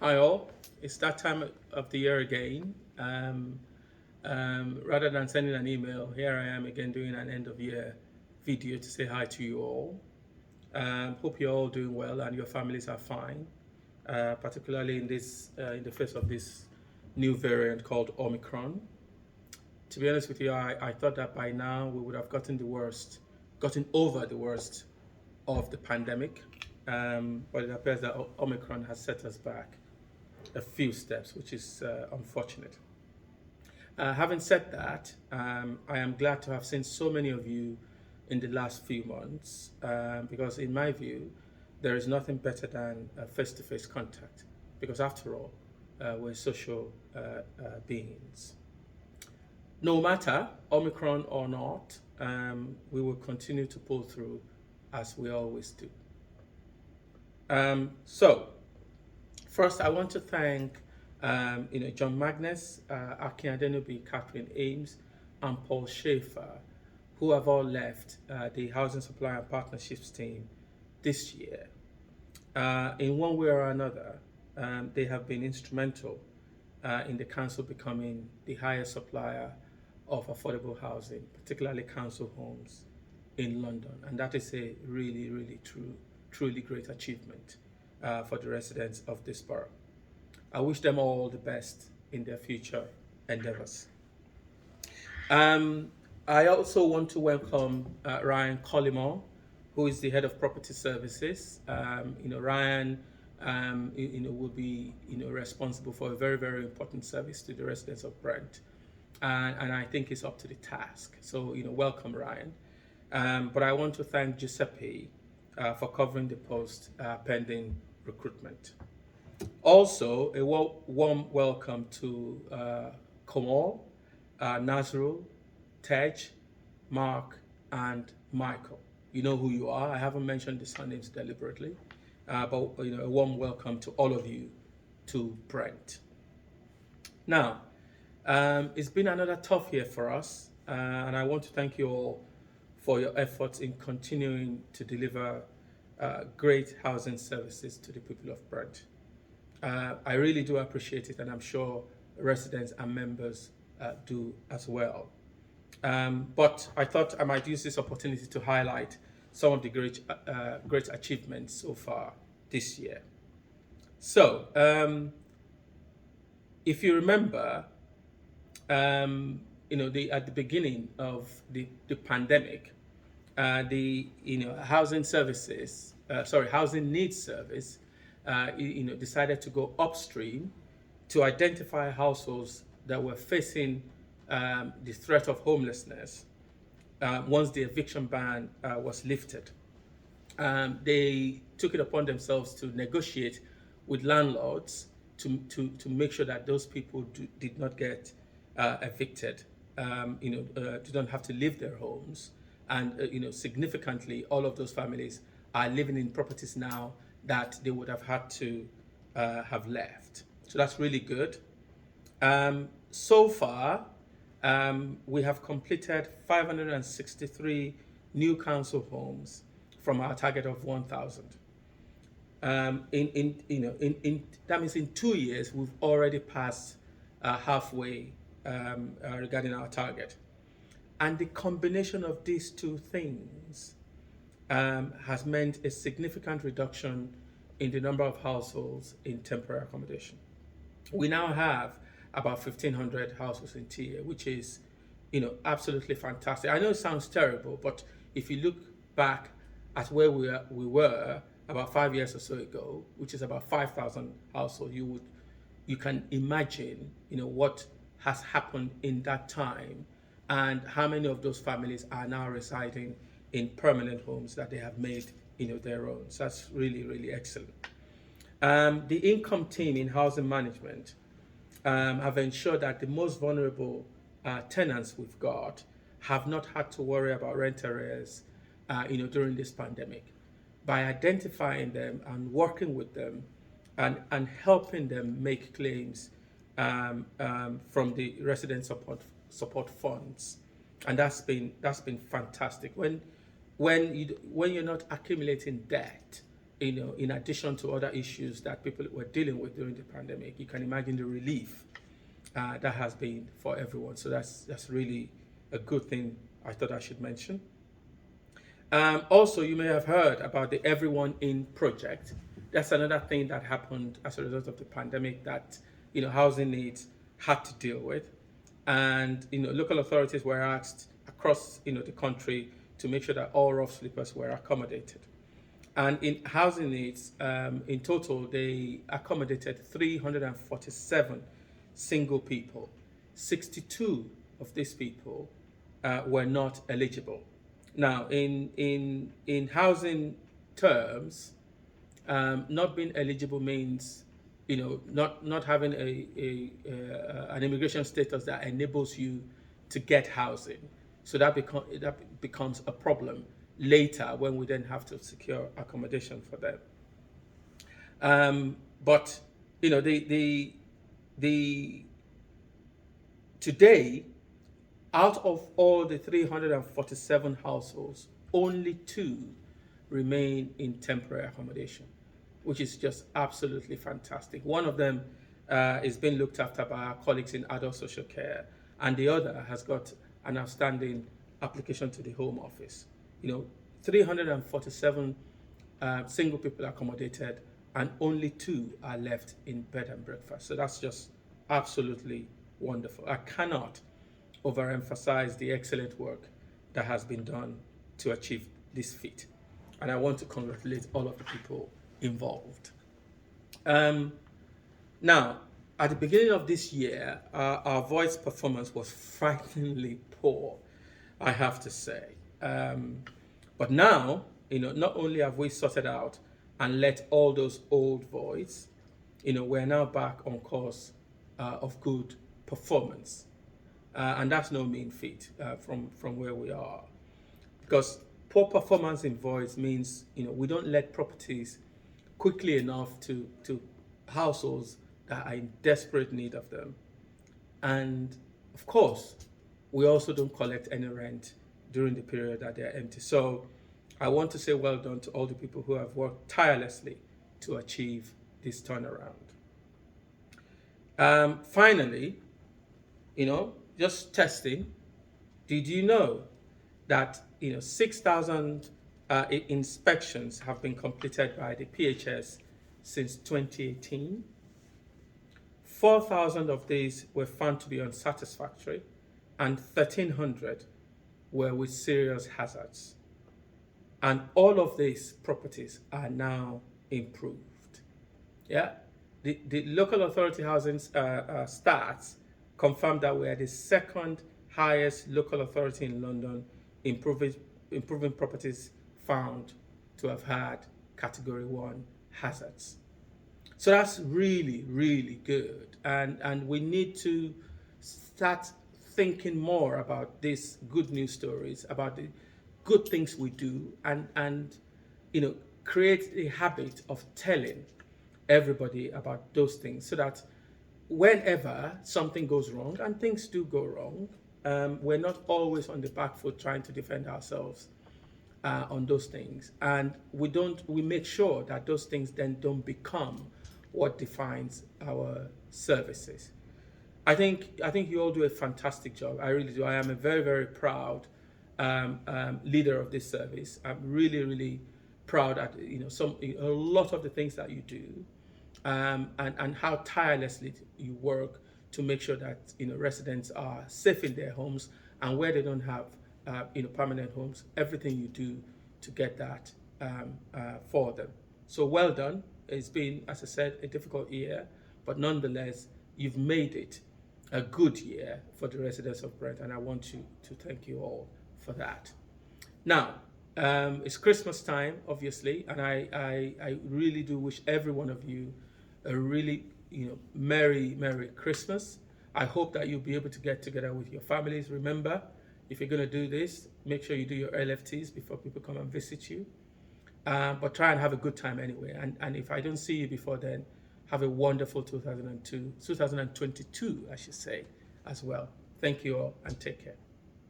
Hi all, it's that time of the year again. Rather than sending an email, here I am again doing an end of year video to say hi to you all. Hope you're all doing well and your families are fine, particularly in the face of this new variant called Omicron. To be honest with you, I thought that by now we would have gotten over the worst of the pandemic, but it appears that Omicron has set us back a few steps, which is unfortunate. Having said that, I am glad to have seen so many of you in the last few months because, in my view, there is nothing better than face to face contact because, after all, we're social beings. No matter Omicron or not, we will continue to pull through as we always do. So, first, I want to thank John Magnus, Akin Adenobi, Catherine Ames, and Paul Schaefer, who have all left the Housing Supply and Partnerships team this year. In one way or another, they have been instrumental in the council becoming the highest supplier of affordable housing, particularly council homes in London. And that is a really, really truly great achievement for the residents of this borough. I wish them all the best in their future endeavors. Um, I also want to welcome Ryan Collymore, who is the head of property services. Ryan, will be responsible for a very very important service to the residents of Brent, and I think he's up to the task. So welcome Ryan. But I want to thank Giuseppe for covering the post pending recruitment. Also, a warm welcome to Komal, Nazrul, Tej, Mark, and Michael. You know who you are. I haven't mentioned the surnames deliberately, but a warm welcome to all of you to Brent. Now, it's been another tough year for us, and I want to thank you all for your efforts in continuing to deliver great housing services to the people of Brent. I really do appreciate it, and I'm sure residents and members do as well. But I thought I might use this opportunity to highlight some of the great achievements so far this year. So, if you remember, at the beginning of the pandemic, the housing services, housing needs service, decided to go upstream to identify households that were facing the threat of homelessness once the eviction ban was lifted. They took it upon themselves to negotiate with landlords to make sure that those people did not get evicted, do not have to leave their homes. And, significantly, all of those families are living in properties now that they would have had to have left. So that's really good. So far, we have completed 563 new council homes from our target of 1,000. That means in 2 years we've already passed halfway regarding our target, and the combination of these two things has meant a significant reduction in the number of households in temporary accommodation. We now have about 1,500 households in TA, which is, absolutely fantastic. I know it sounds terrible, but if you look back at where we were about 5 years or so ago, which is about 5,000 households, you can imagine, what has happened in that time, and how many of those families are now residing in permanent homes that they have made, their own. So that's really, really excellent. The income team in housing management have ensured that the most vulnerable tenants we've got have not had to worry about rent arrears, during this pandemic, by identifying them and working with them and helping them make claims from the resident support funds, and that's been fantastic. When you're not accumulating debt, in addition to other issues that people were dealing with during the pandemic, you can imagine the relief that has been for everyone. So that's really a good thing I thought I should mention. Also, you may have heard about the Everyone In project. That's another thing that happened as a result of the pandemic that housing needs had to deal with, and local authorities were asked across the country to make sure that all rough sleepers were accommodated. And in housing needs, in total, they accommodated 347 single people. 62 of these people were not eligible. Now, in housing terms, not being eligible means, not having an immigration status that enables you to get housing. So that becomes a problem later when we then have to secure accommodation for them. But the today, out of all the 347 households, only 2 remain in temporary accommodation, which is just absolutely fantastic. One of them is being looked after by our colleagues in adult social care, and the other has got an outstanding application to the Home Office. 347 single people accommodated, and only 2 are left in bed and breakfast. So that's just absolutely wonderful. I cannot overemphasize the excellent work that has been done to achieve this feat. And I want to congratulate all of the people involved. Now, at the beginning of this year, our voice performance was frighteningly poor, I have to say. But now, not only have we sorted out and let all those old voids, we're now back on course of good performance. And that's no mean feat from where we are. Because poor performance in voids means, we don't let properties quickly enough to households that are in desperate need of them. And of course, we also don't collect any rent during the period that they're empty. So I want to say well done to all the people who have worked tirelessly to achieve this turnaround. Finally, just testing, did you know that 6,000 inspections have been completed by the PHS since 2018? 4,000 of these were found to be unsatisfactory, and 1,300 were with serious hazards. And all of these properties are now improved. Yeah, the local authority housing stats confirmed that we are the second highest local authority in London improving properties found to have had category 1 hazards. So that's really, really good. And we need to start thinking more about these good news stories, about the good things we do, and create a habit of telling everybody about those things, so that whenever something goes wrong, and things do go wrong, we're not always on the back foot trying to defend ourselves on those things, and we make sure that those things then don't become what defines our services. I think you all do a fantastic job. I really do. I am a very, very proud leader of this service. I'm really, really proud at a lot of the things that you do, and how tirelessly you work to make sure that residents are safe in their homes, and where they don't have permanent homes, everything you do to get that for them. So well done. It's been, as I said, a difficult year, but nonetheless, you've made it a good year for the residents of Brent, and I want to thank you all for that. Now, it's Christmas time, obviously, and I really do wish every one of you a really Merry Christmas. I hope that you'll be able to get together with your families. Remember, if you're going to do this, make sure you do your LFTs before people come and visit you. But try and have a good time anyway. And if I don't see you before then, have a wonderful 2022, I should say, as well. Thank you all, and take care.